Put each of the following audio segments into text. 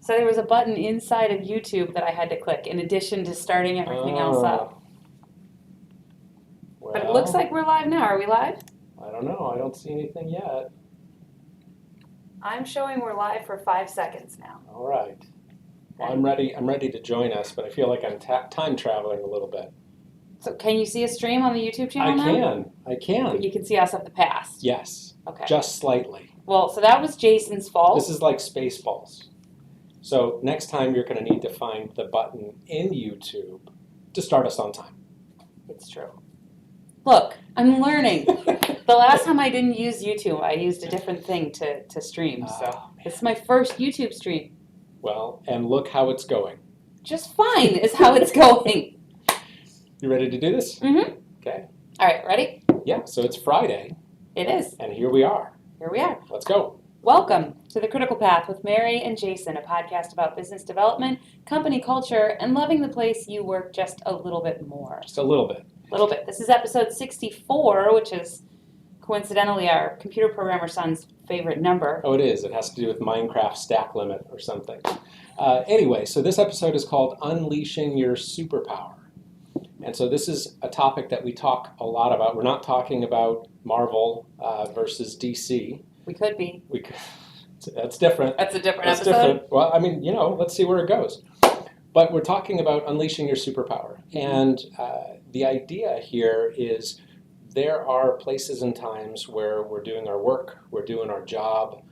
So there was a button inside of YouTube that I had to click in addition to starting everything else up. Well, But it looks like we're live now. Are we live? I don't know. I don't see anything yet. I'm showing we're live for 5 seconds now. All right. Well, I'm ready to join us, but I feel like I'm time traveling a little bit. So can you see a stream on the YouTube channel now? I can. But you can see us of the past? Yes. Okay. Just slightly. Well, so that was Jason's fault. This is like Spaceballs. So next time you're going to need to find the button in YouTube to start us on time. It's true. Look, I'm learning. The last time I didn't use YouTube, I used a different thing to stream. So this is my first YouTube stream. Well, and look how it's going. Just fine is how it's going. You ready to do this? Mm-hmm. Okay. All right, ready? Yeah, so it's Friday. It is. And here we are. Here we are. Let's go. Welcome to The Critical Path with Mary and Jason, a podcast about business development, company culture, and loving the place you work just a little bit more. Just a little bit. A little bit. This is episode 64, which is coincidentally our computer programmer son's favorite number. Oh, it is. It has to do with Minecraft stack limit or something. Anyway, so this episode is called Unleashing Your Superpower. And so this is a topic that we talk a lot about. We're not talking about Marvel versus DC. We could be. That's different. That's a different That's episode? different. Well, I mean, let's see where it goes. But we're talking about unleashing your superpower. And the idea here is there are places and times where we're doing our work, we're doing our job,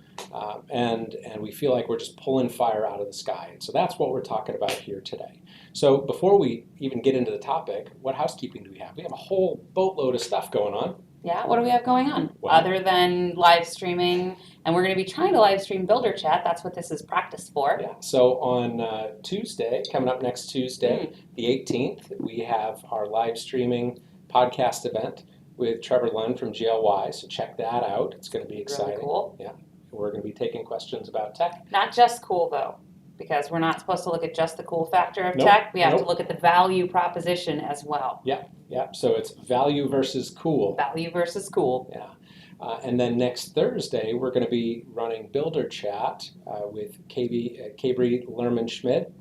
and we feel like we're just pulling fire out of the sky. And so that's what we're talking about here today. So before we even get into the topic, what housekeeping do we have? We have a whole boatload of stuff going on. Yeah, what do we have going on? Well, other than live streaming, and we're going to be trying to live stream Builder Chat. That's what this is practice for. Yeah, so on Tuesday, coming up next Tuesday, the 18th, we have our live streaming podcast event with Trevor Lund from GLY, so check that out. It's going to be exciting. Really cool. Yeah, we're going to be taking questions about tech. Not just cool, though, because we're not supposed to look at just the cool factor of Nope, tech. We have nope. to look at the value proposition as well. Yeah, so it's value versus cool. Value versus cool. Yeah. And then next Thursday, we're going to be running Builder Chat with Kabri Lerman-Schmidt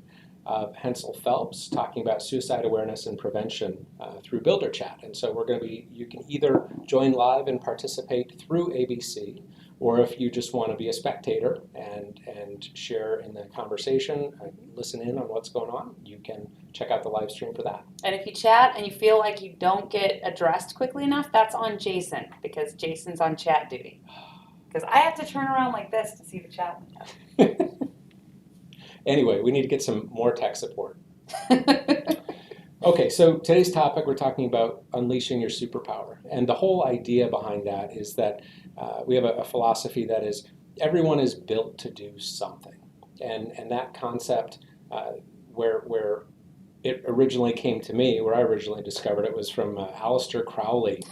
of Hensel Phelps, talking about suicide awareness and prevention through Builder Chat. And so you can either join live and participate through ABC, or if you just want to be a spectator and share in the conversation, listen in on what's going on, you can check out the live stream for that. And if you chat and you feel like you don't get addressed quickly enough, that's on Jason, because Jason's on chat duty. Because I have to turn around like this to see the chat window. Anyway, we need to get some more tech support. Okay, so today's topic, we're talking about unleashing your superpower. And the whole idea behind that is that we have a philosophy that is everyone is built to do something. And that concept where it originally came to me, where I originally discovered it, was from Aleister Crowley,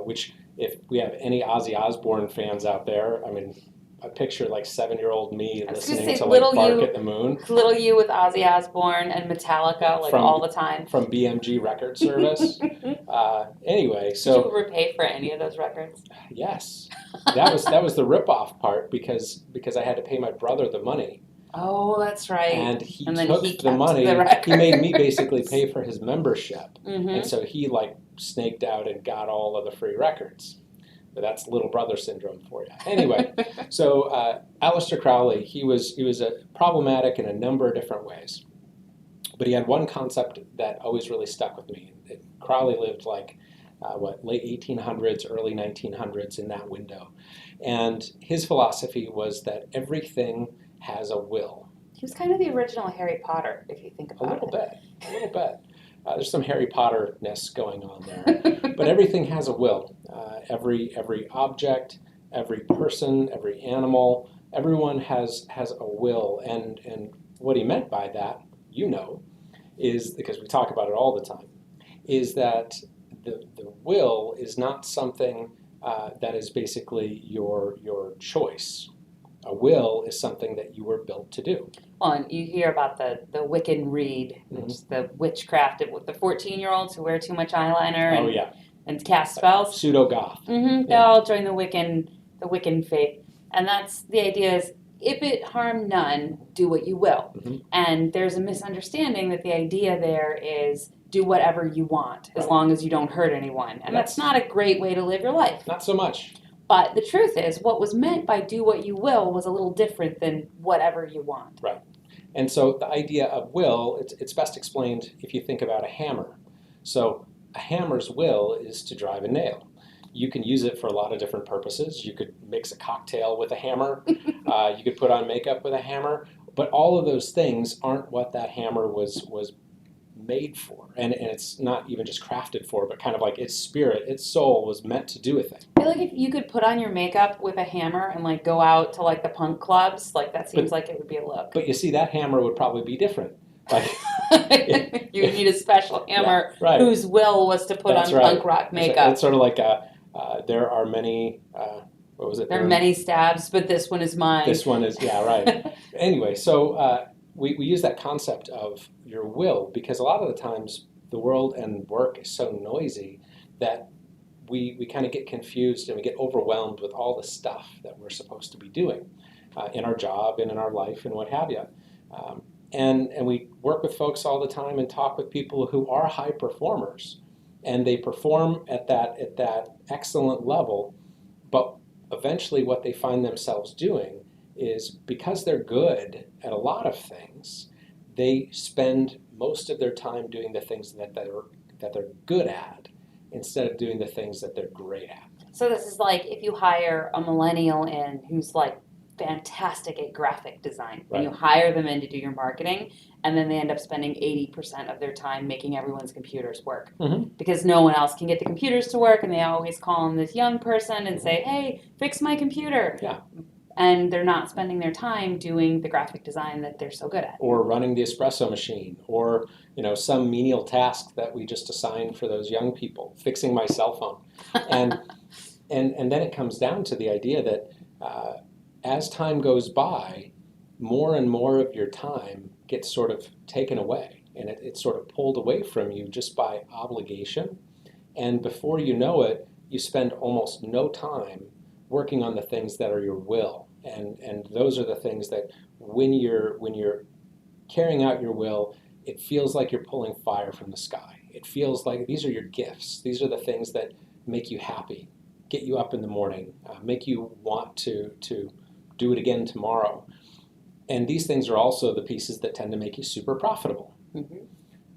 which if we have any Ozzy Osbourne fans out there, I mean, I picture like 7-year-old me listening to like Bark at the Moon. Little you with Ozzy Osbourne and Metallica all the time. From BMG Record Service. Anyway, so... Did you ever pay for any of those records? Yes. That was the rip-off part because I had to pay my brother the money. Oh, that's right. And he then took he the money. He made me basically pay for his membership. Mm-hmm. And so he like snaked out and got all of the free records. But that's little brother syndrome for you. Anyway, so Aleister Crowley, he was problematic in a number of different ways. But he had one concept that always really stuck with me. Crowley lived like, late 1800s, early 1900s, in that window. And his philosophy was that everything has a will. He was kind of the original Harry Potter, if you think about it. A little bit. There's some Harry Potter-ness going on there. But everything has a will. Every object, every person, every animal, everyone has a will. And what he meant by that, is, because we talk about it all the time, is that the will is not something that is basically your choice. A will is something that you were built to do. Well, and you hear about the Wiccan Reed, which is the witchcraft with the 14-year-olds who wear too much eyeliner and cast spells. Pseudo-goth. Mm-hmm. They all join the Wiccan faith. And that's the idea is if it harm none, do what you will. Mhm. And there's a misunderstanding that the idea there is do whatever you want as Right. long as you don't hurt anyone. And that's not a great way to live your life. Not so much. But the truth is, what was meant by do what you will was a little different than whatever you want. Right. And so the idea of will, it's best explained if you think about a hammer. So a hammer's will is to drive a nail. You can use it for a lot of different purposes. You could mix a cocktail with a hammer. You could put on makeup with a hammer. But all of those things aren't what that hammer was made for. And it's not even just crafted for, but kind of like its spirit, its soul was meant to do a thing. I feel like if you could put on your makeup with a hammer and like go out to like the punk clubs, like that seems like it would be a look. But you see, that hammer would probably be different. Like you would need a special hammer right. whose will was to put That's on right. punk rock makeup. It's sort of like there are many, what was it? There are many stabs, but this one is mine. This one is, yeah, right. Anyway, so we use that concept of your will because a lot of the times the world and work is so noisy that we kind of get confused and we get overwhelmed with all the stuff that we're supposed to be doing in our job and in our life and what have you. And we work with folks all the time and talk with people who are high performers, and they perform at that excellent level, but eventually what they find themselves doing is because they're good at a lot of things, they spend most of their time doing the things that they're good at instead of doing the things that they're great at. So this is like if you hire a millennial in who's like fantastic at graphic design, Right. and you hire them in to do your marketing, and then they end up spending 80% of their time making everyone's computers work because no one else can get the computers to work, and they always call on this young person and say, hey, fix my computer. Yeah. And they're not spending their time doing the graphic design that they're so good at. Or running the espresso machine, or some menial task that we just assign for those young people, fixing my cell phone. And then it comes down to the idea that as time goes by, more and more of your time gets sort of taken away, and it's sort of pulled away from you just by obligation. And before you know it, you spend almost no time working on the things that are your will. And those are the things that when you're carrying out your will, it feels like you're pulling fire from the sky. It feels like these are your gifts. These are the things that make you happy, get you up in the morning, make you want to do it again tomorrow. And these things are also the pieces that tend to make you super profitable. Mm-hmm.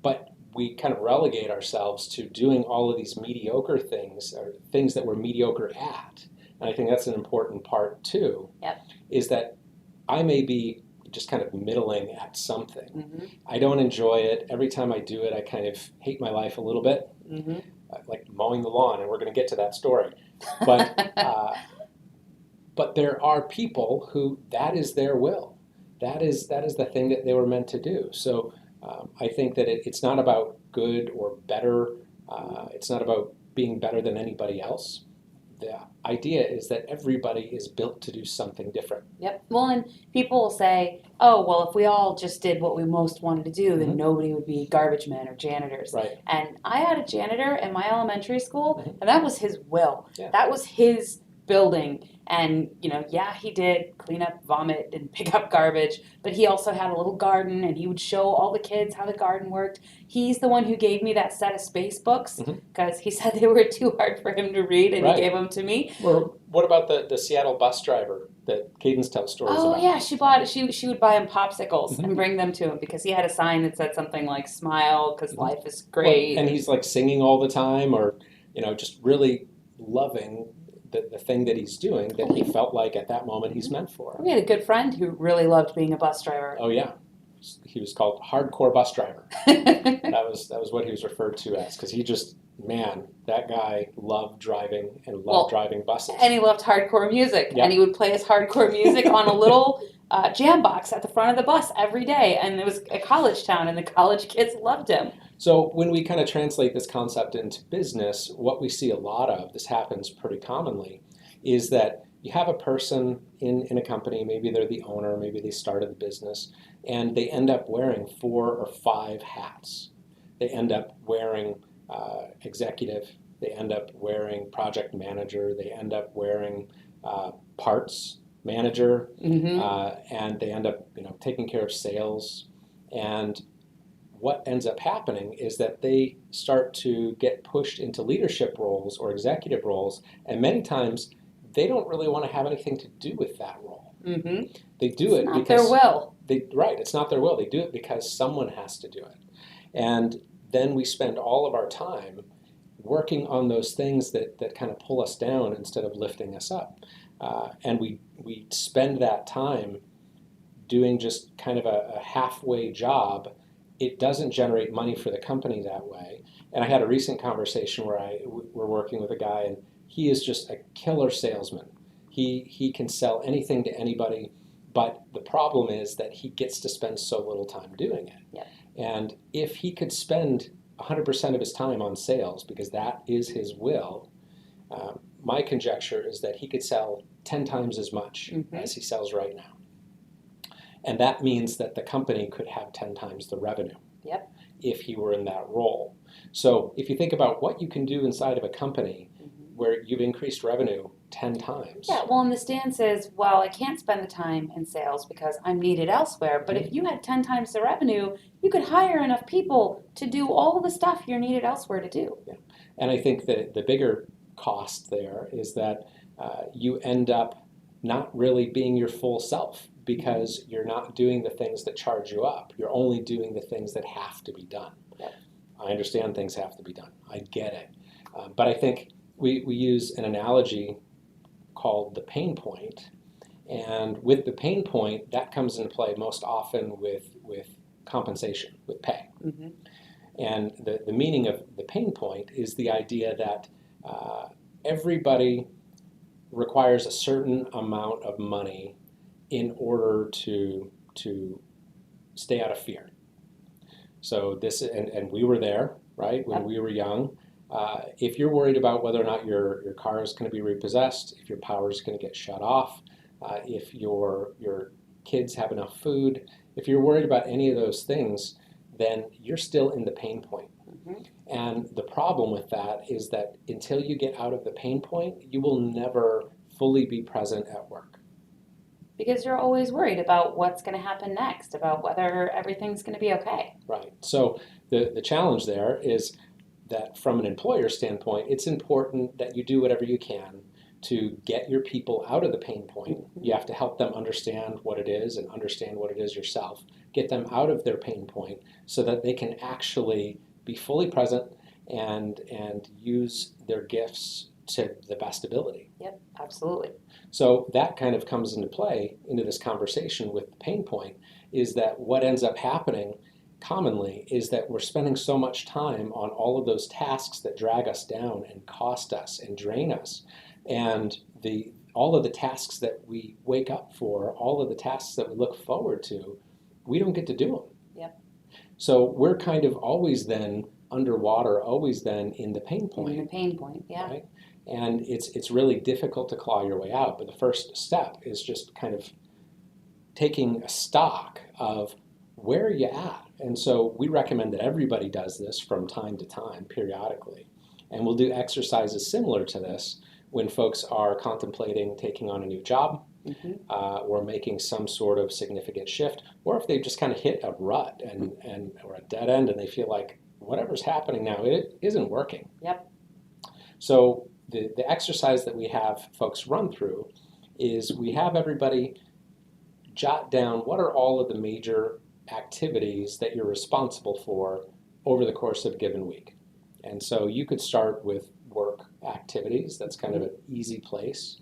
But we kind of relegate ourselves to doing all of these mediocre things, or things that we're mediocre at. And I think that's an important part too, is that I may be just kind of middling at something. Mm-hmm. I don't enjoy it. Every time I do it, I kind of hate my life a little bit, like mowing the lawn, and we're going to get to that story. But but there are people who that is their will. That is the thing that they were meant to do. So I think that it's not about good or better. It's not about being better than anybody else. The idea is that everybody is built to do something different. Yep. Well, and people will say, oh, well, if we all just did what we most wanted to do, then nobody would be garbage men or janitors. Right. And I had a janitor in my elementary school, and that was his will. Yeah. That was his building. And, yeah, he did clean up vomit and pick up garbage, but he also had a little garden, and he would show all the kids how the garden worked. He's the one who gave me that set of space books because he said they were too hard for him to read, and he gave them to me. Or what about the Seattle bus driver that Cadence tells stories about? Oh, yeah, she would buy him popsicles and bring them to him because he had a sign that said something like, smile because life is great. Well, and he's like singing all the time, or, just really loving the thing that he's doing that he felt like at that moment he's meant for. We had a good friend who really loved being a bus driver. Oh yeah, he was called hardcore bus driver. That was what he was referred to as, because he just, man, that guy loved driving and loved driving buses. And he loved hardcore music, and he would play his hardcore music on a little jam box at the front of the bus every day, and it was a college town, and the college kids loved him. So when we kind of translate this concept into business, what we see a lot of, this happens pretty commonly, is that you have a person in a company, maybe they're the owner, maybe they started the business, and they end up wearing 4 or 5 hats. They end up wearing executive, they end up wearing project manager, they end up wearing parts manager, Mm-hmm. and they end up, taking care of sales. And what ends up happening is that they start to get pushed into leadership roles or executive roles, and many times they don't really want to have anything to do with that role. Mm-hmm. They do it Not because their will. right, it's not their will. They do it because someone has to do it. And then we spend all of our time working on those things that kind of pull us down instead of lifting us up. And we spend that time doing just kind of a halfway job. It doesn't generate money for the company that way. And I had a recent conversation where we're working with a guy, and he is just a killer salesman. He can sell anything to anybody, but the problem is that he gets to spend so little time doing it. Yeah. And if he could spend 100% of his time on sales, because that is his will, my conjecture is that he could sell 10 times as much as he sells right now. And that means that the company could have 10 times the revenue if he were in that role. So if you think about what you can do inside of a company where you've increased revenue 10 times. Yeah, well, and the stance is, well, I can't spend the time in sales because I'm needed elsewhere. But if you had 10 times the revenue, you could hire enough people to do all the stuff you're needed elsewhere to do. Yeah. And I think that the bigger cost there is that you end up not really being your full self, because you're not doing the things that charge you up. You're only doing the things that have to be done. Yep. I understand things have to be done. I get it. But I think we use an analogy called the pain point. And with the pain point, that comes into play most often with compensation, with pay. Mm-hmm. And the meaning of the pain point is the idea that everybody requires a certain amount of money in order to stay out of fear. So this, and we were there, right, when we were young. If you're worried about whether or not your car is going to be repossessed, if your power is going to get shut off, if your kids have enough food, if you're worried about any of those things, then you're still in the pain point. And the problem with that is that until you get out of the pain point, you will never fully be present at work. Because you're always worried about what's going to happen next, about whether everything's going to be okay. Right. So the challenge there is that from an employer standpoint, it's important that you do whatever you can to get your people out of the pain point. You have to help them understand what it is and understand what it is yourself. Get them out of their pain point so that they can actually be fully present and use their gifts to the best ability. Yep, absolutely. So that kind of comes into play into this conversation with the pain point, is that what ends up happening commonly is that we're spending so much time on all of those tasks that drag us down and cost us and drain us. And all of the tasks that we wake up for, all of the tasks that we look forward to, we don't get to do them. Yep. So we're kind of always then underwater, always then in the pain point. In the pain point, yeah. Right? And it's really difficult to claw your way out. But the first step is just kind of taking a stock of where are you at. And so we recommend that everybody does this from time to time, periodically. And we'll do exercises similar to this when folks are contemplating taking on a new job, or making some sort of significant shift, or if they've just kind of hit a rut or a dead end and they feel like whatever's happening now, it isn't working. Yep. So the exercise that we have folks run through is we have everybody jot down what are all of the major activities that you're responsible for over the course of a given week. And so you could start with work activities. That's kind of an easy place.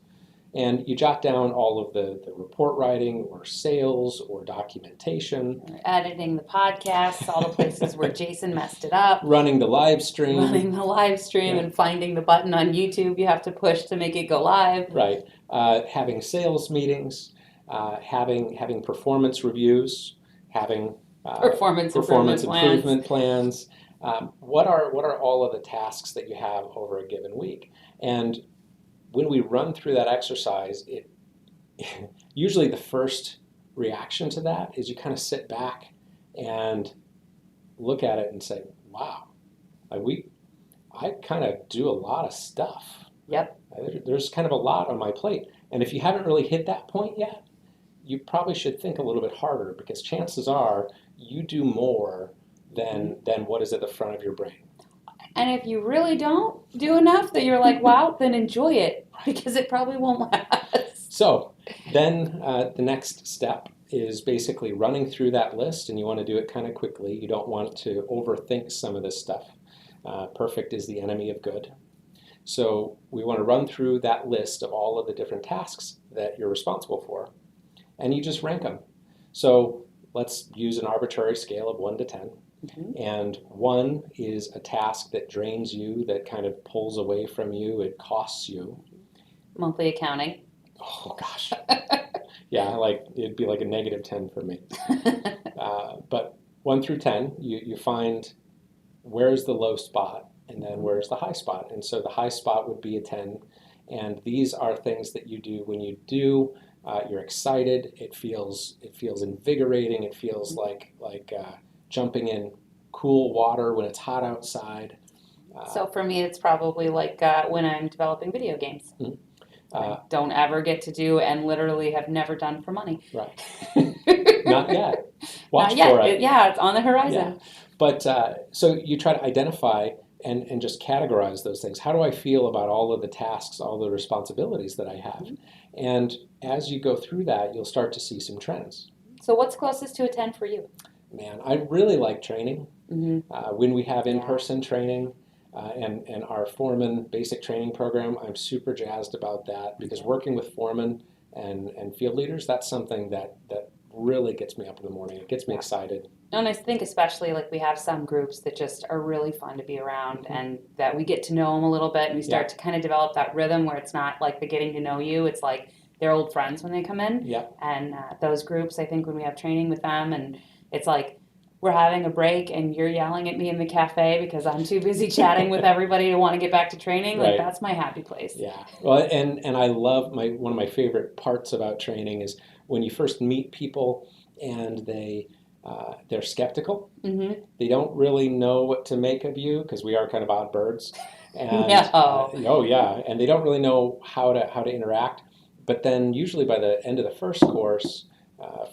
And you jot down all of the report writing or sales or documentation. Or editing the podcasts, all the places where Jason messed it up. Running the live stream. And finding the button on YouTube you have to push to make it go live. Right. Having sales meetings, having performance reviews, having performance improvement plans. What are all of the tasks that you have over a given week? And when we run through that exercise, it usually the first reaction to that is you kind of sit back and look at it and say, wow, I kind of do a lot of stuff. Yep. There's kind of a lot on my plate. And if you haven't really hit that point yet, you probably should think a little bit harder, because chances are you do more than what is at the front of your brain. And if you really don't do enough that you're like, wow, then enjoy it, because it probably won't last. So then the next step is basically running through that list, and you want to do it kind of quickly. You don't want to overthink some of this stuff. Perfect is the enemy of good. So we want to run through that list of all of the different tasks that you're responsible for, and you just rank them. So let's use an arbitrary scale of 1 to 10. Mhm. And 1 is a task that drains you, that kind of pulls away from you, it costs you. Monthly accounting. Oh gosh. Yeah, like it'd be like a -10 for me. But 1 through 10, you find where's the low spot and then where's the high spot. And so the high spot would be a 10. And these are things that you do when you do. You're excited. It feels invigorating. It feels like jumping in cool water when it's hot outside. So for me, it's probably like when I'm developing video games. Mhm. I don't ever get to do and literally have never done for money. Right. Not yet. Watch Not yet. for it. Yeah, it's on the horizon. Yeah. But so you try to identify and just categorize those things. How do I feel about all of the tasks, all the responsibilities that I have? And as you go through that, you'll start to see some trends. So what's closest to a 10 for you? Man, I really like training. Mm-hmm. When we have in-person training and our foreman basic training program, I'm super jazzed about that, because working with foremen and field leaders, that's something that really gets me up in the morning. It gets me excited. And I think especially like we have some groups that just are really fun to be around, and that we get to know them a little bit, and we start to kind of develop that rhythm where it's not like the getting to know you, it's like they're old friends when they come in. Yeah. And those groups, I think when we have training with them, and it's like we're having a break and you're yelling at me in the cafe because I'm too busy chatting with everybody to want to get back to training, like that's my happy place. Yeah. Well, and I love one of my favorite parts about training is when you first meet people and they're skeptical. Mm-hmm. They don't really know what to make of you, because we are kind of odd birds. And No. and they don't really know how to interact. But then usually by the end of the first course,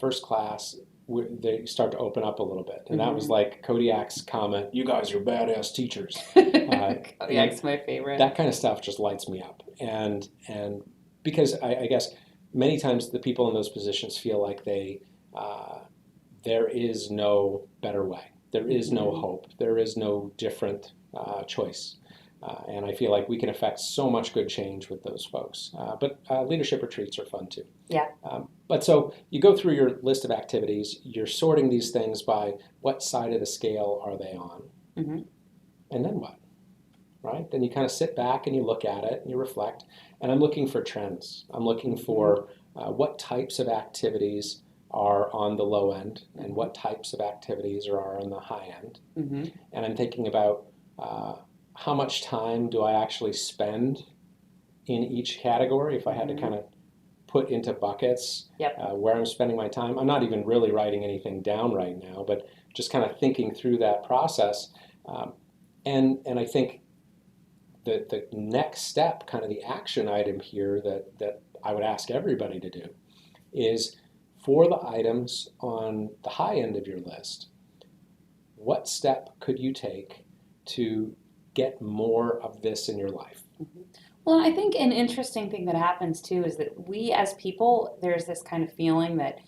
first class, they start to open up a little bit. And that was like Kodiak's comment, "You guys are badass teachers." Kodiak's my favorite. That kind of stuff just lights me up. And because I guess many times the people in those positions feel like there is no better way. There is no hope. There is no different choice. And I feel like we can affect so much good change with those folks. But leadership retreats are fun too. Yeah. But so you go through your list of activities, you're sorting these things by what side of the scale are they on. Mm-hmm. And then what? Right? Then you kind of sit back and you look at it and you reflect. And I'm looking for trends. I'm looking for what types of activities are on the low end and what types of activities are on the high end. Mm-hmm. And I'm thinking about how much time do I actually spend in each category, if I had to kind of put into buckets where I'm spending my time. I'm not even really writing anything down right now, but just kind of thinking through that process. And I think the next step, kind of the action item here that I would ask everybody to do is, for the items on the high end of your list, what step could you take to get more of this in your life? Mm-hmm. Well, I think an interesting thing that happens too is that we as people, there's this kind of feeling that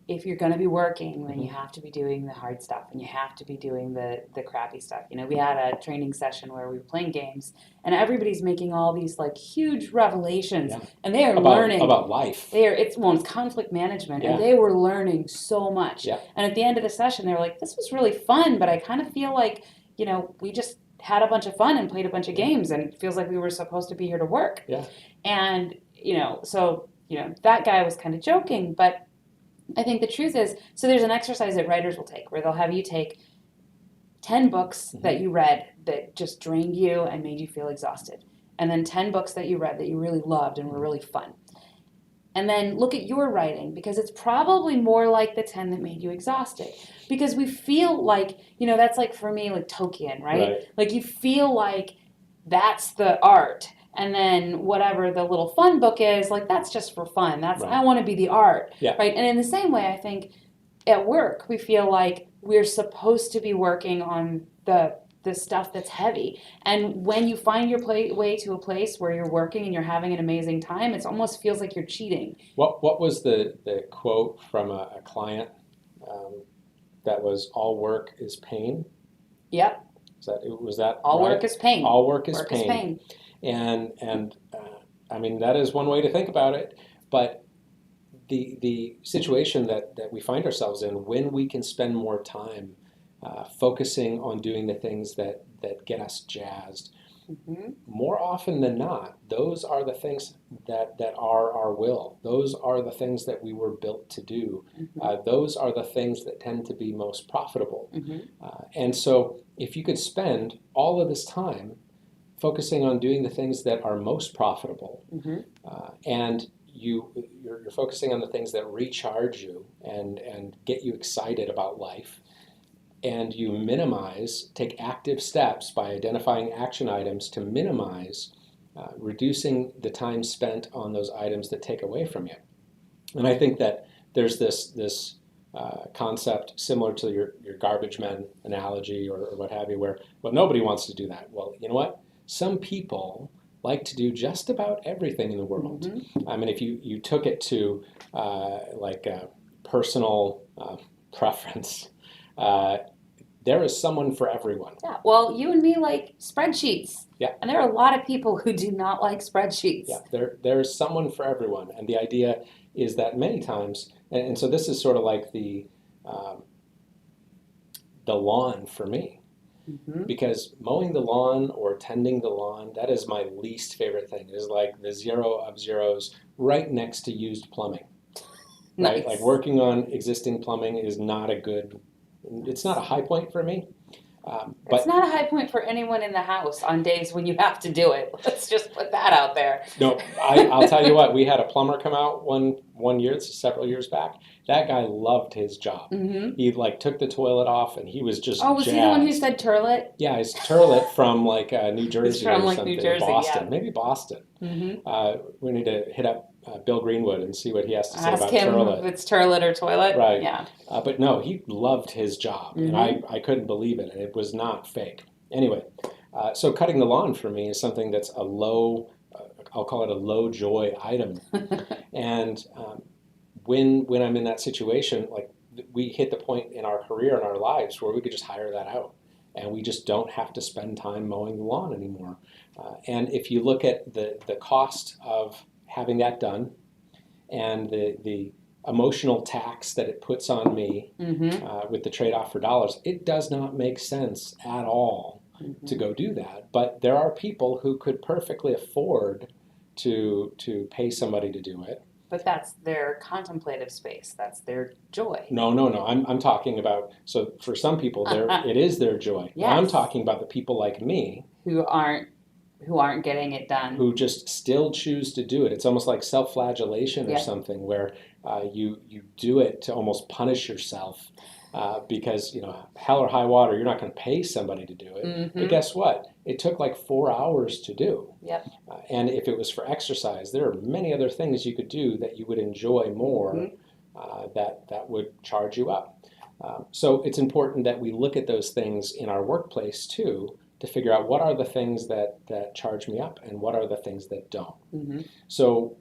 if you're going to be working, then you have to be doing the hard stuff and you have to be doing the crappy stuff. You know, we had a training session where we were playing games and everybody's making all these like huge revelations and they are learning about life. It's conflict management and they were learning so much. Yeah. And at the end of the session, they were like, this was really fun, but I kind of feel like, you know, we just had a bunch of fun and played a bunch of games and it feels like we were supposed to be here to work. Yeah. And, you know, so, you know, that guy was kind of joking, but I think the truth is, so there's an exercise that writers will take where they'll have you take 10 books that you read that just drained you and made you feel exhausted. And then 10 books that you read that you really loved and were really fun. And then look at your writing, because it's probably more like the 10 that made you exhausted. Because we feel like, you know, that's like for me, like Tolkien, right? Like you feel like that's the art. And then whatever the little fun book is, like that's just for fun. That's Right. I want to be the art, Yeah. right? And in the same way, I think at work we feel like we're supposed to be working on the stuff that's heavy. And when you find your way to a place where you're working and you're having an amazing time, it almost feels like you're cheating. What was the quote from a client that was all work is pain? Yep. Was that All right? work is pain. All work is Work pain. is pain. And I mean, that is one way to think about it. But the situation that we find ourselves in when we can spend more time focusing on doing the things that get us jazzed, more often than not, those are the things that are our will. Those are the things that we were built to do. Those are the things that tend to be most profitable. And so if you could spend all of this time focusing on doing the things that are most profitable, and you're focusing on the things that recharge you and get you excited about life, and you take active steps by identifying action items to minimize reducing the time spent on those items that take away from you. And I think that there's this concept similar to your garbage men analogy or what have you, where, well, nobody wants to do that. Well, you know what? Some people like to do just about everything in the world. I mean, if you took it to like a personal preference, there is someone for everyone. Yeah. Well, you and me like spreadsheets. Yeah. And there are a lot of people who do not like spreadsheets. Yeah. There is someone for everyone, and the idea is that many times, and so this is sort of like the lawn for me. Because mowing the lawn or tending the lawn, that is my least favorite thing. It is like the zero of zeros right next to used plumbing. Right? Nice. Like working on existing plumbing is not it's not a high point for me. But it's not a high point for anyone in the house on days when you have to do it. Let's just put that out there. No, I'll tell you what, we had a plumber come out one year, several years back. That guy loved his job. He like took the toilet off and he was just was jazzed. he the one who said turlet? Yeah, he's turlet from like New Jersey from or like something. New Jersey, Boston, yeah. maybe Boston. We need to hit up Bill Greenwood and see what he has to say Ask about him turlet. if it's turlet or toilet. Right. Yeah. But no, he loved his job, and I couldn't believe it, and it was not fake. Anyway, so cutting the lawn for me is something that's a low, I'll call it a low joy item. And when I'm in that situation, like we hit the point in our career and our lives where we could just hire that out, and we just don't have to spend time mowing the lawn anymore. And if you look at the cost of having that done and the emotional tax that it puts on me with the trade-off for dollars, it does not make sense at all to go do that. But there are people who could perfectly afford to pay somebody to do it. But that's their contemplative space. That's their joy. No. I'm talking about, so for some people, it is their joy. Yes. I'm talking about the people like me who aren't getting it done. Who just still choose to do it. It's almost like self-flagellation or something, where you do it to almost punish yourself because, hell or high water, you're not going to pay somebody to do it. But guess what? It took like 4 hours to do. Yep. And if it was for exercise, there are many other things you could do that you would enjoy more that would charge you up. So it's important that we look at those things in our workplace too, to figure out what are the things that charge me up and what are the things that don't. So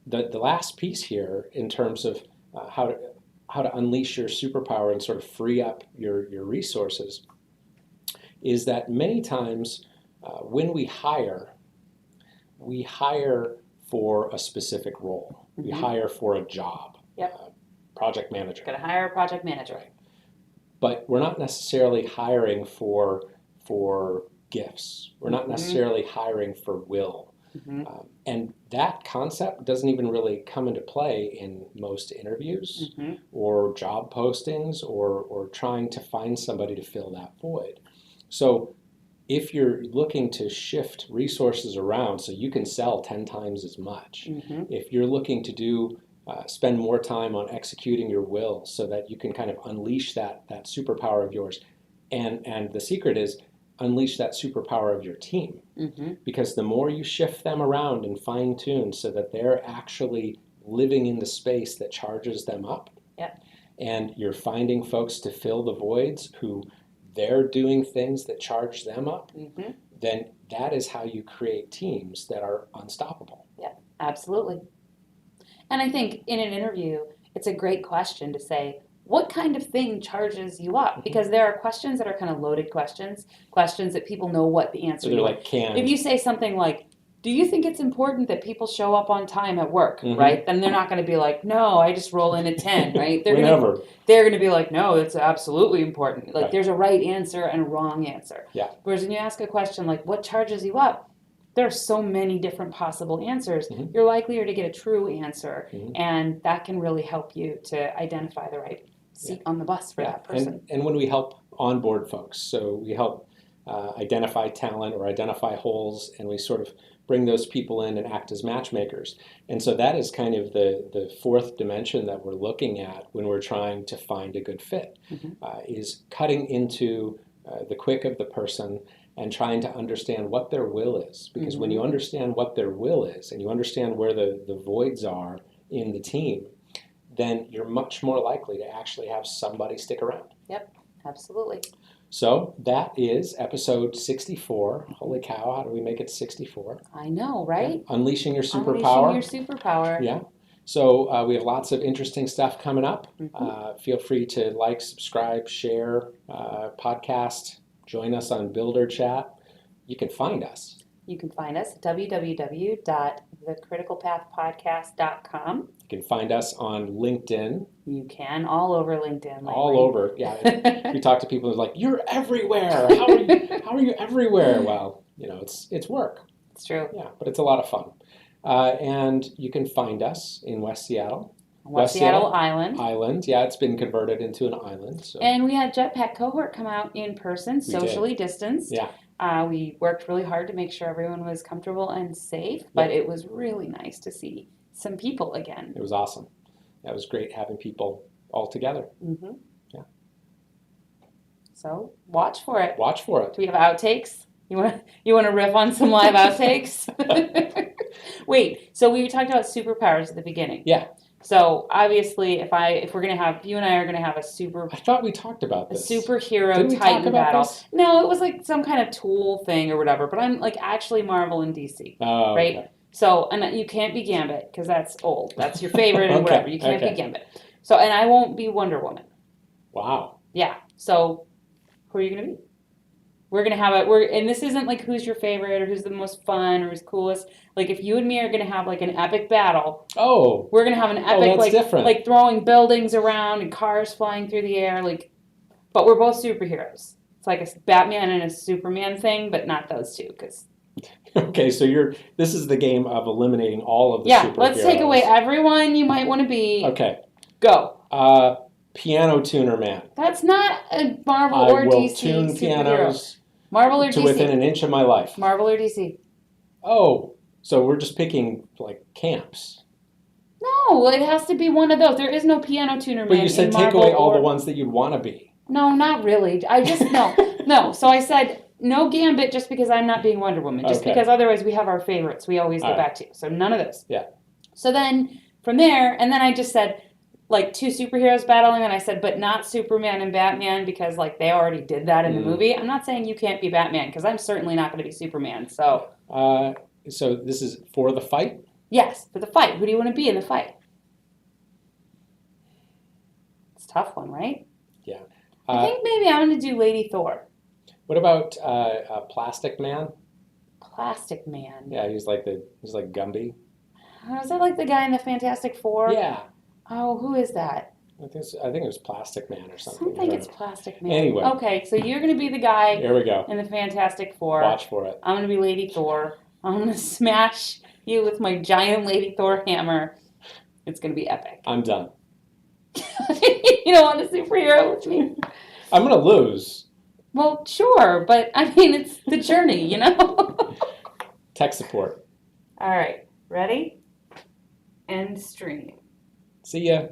the last piece here in terms of how to unleash your superpower and sort of free up your resources is that many times when we hire for a specific role. We hire for a job. Yep. Project manager. Got to hire a project manager. Right. But we're not necessarily hiring for gifts. We're not necessarily hiring for will. And that concept doesn't even really come into play in most interviews or job postings or trying to find somebody to fill that void. So if you're looking to shift resources around so you can sell 10 times as much, if you're looking to spend more time on executing your will so that you can kind of unleash that superpower of yours, and the secret is unleash that superpower of your team. Mm-hmm. Because the more you shift them around and fine tune so that they're actually living in the space that charges them up, Yep. and you're finding folks to fill the voids who they're doing things that charge them up, Mm-hmm. then that is how you create teams that are unstoppable. Yeah, absolutely. And I think in an interview, it's a great question to say, what kind of thing charges you up? Because there are questions that are kind of loaded questions, questions that people know what the answer So they're is. like canned. If you say something like, do you think it's important that people show up on time at work, Mhm. right? Then they're not going to be like, no, I just roll in at 10, right? They're Whenever. going to be like, no, it's absolutely important. Like Right. there's a right answer and a wrong answer. Yeah. Whereas when you ask a question like, what charges you up? There are so many different possible answers. Mhm. You're likelier to get a true answer, Mhm. and that can really help you to identify the right seat on the bus for that person. And when we help onboard folks, so we help identify talent or identify holes, and we sort of bring those people in and act as matchmakers. And so that is kind of the fourth dimension that we're looking at when we're trying to find a good fit, is cutting into the quick of the person and trying to understand what their will is. Because when you understand what their will is and you understand where the voids are in the team, then you're much more likely to actually have somebody stick around. Yep, absolutely. So that is episode 64. Holy cow, how do we make it 64? I know, right? Yeah. Unleashing your superpower. Unleashing your superpower. Yeah. So we have lots of interesting stuff coming up. Feel free to like, subscribe, share, podcast, join us on Builder Chat. You can find us. You can find us at www.thecriticalpathpodcast.com. You can find us on LinkedIn. You can, all over LinkedIn. Lately. All over, yeah. If you talk to people who's like, you're everywhere. How are you everywhere? Well, it's work. It's true. Yeah, but it's a lot of fun. And you can find us in West Seattle. West Seattle Island. Island, yeah, it's been converted into an island. So. And we had Jetpack Cohort come out in person, socially distanced. Yeah. We worked really hard to make sure everyone was comfortable and safe, but it was really nice to see some people again. It was awesome. That was great having people all together. Mm-hmm. Yeah. So watch for it. Watch for it. Do we have outtakes? You want to riff on some live outtakes? Wait. So we talked about superpowers at the beginning. Yeah. So obviously, if we're gonna have you and I are gonna have I thought we talked about this. A superhero Didn't we Titan talk about battle. this? No, it was like some kind of tool thing or whatever. But I'm like actually Marvel and DC, right? Okay. So and you can't be Gambit because that's old. That's your favorite and Okay, whatever. You can't be Gambit. So and I won't be Wonder Woman. Wow. Yeah. So who are you gonna be? We're gonna have and this isn't like who's your favorite or who's the most fun or who's coolest. Like if you and me are gonna have like an epic battle. Oh. We're gonna have an epic different. like throwing buildings around and cars flying through the air, but we're both superheroes. It's like a Batman and a Superman thing, but not those two, because. Okay, so this is the game of eliminating all of the superheroes. Let's take away everyone you might want to be. Okay. Go. Piano tuner man. That's not a Marvel or DC I will tune superhero. pianos Marvel or to DC? within an inch of my life. Marvel or DC? Oh, so we're just picking like camps. No, it has to be one of those. There is no piano tuner man. But you said take away all the ones that you'd want to be. No, not really. I just no. So I said no Gambit just because I'm not being Wonder Woman. Just because otherwise we have our favorites we always go back to. So none of those. Yeah. So then from there, and then I just said like two superheroes battling, and I said but not Superman and Batman because like they already did that in the movie. I'm not saying you can't be Batman because I'm certainly not going to be Superman. So. So this is for the fight? Yes, for the fight. Who do you want to be in the fight? It's a tough one, right? Yeah. I think maybe I'm going to do Lady Thor. What about Plastic Man? Plastic Man. Yeah, he's like Gumby. Is that like the guy in the Fantastic Four? Yeah. Oh, who is that? I think it was Plastic Man or something. I think it's Plastic Man. Anyway. Okay, so you're going to be the guy Here we go. in the Fantastic Four. Watch for it. I'm going to be Lady Thor. I'm going to smash you with my giant Lady Thor hammer. It's going to be epic. I'm done. You don't want a superhero with me? I'm going to lose. Well, sure, but I mean, it's the journey, you know? Tech support. All right, ready? End stream. See ya.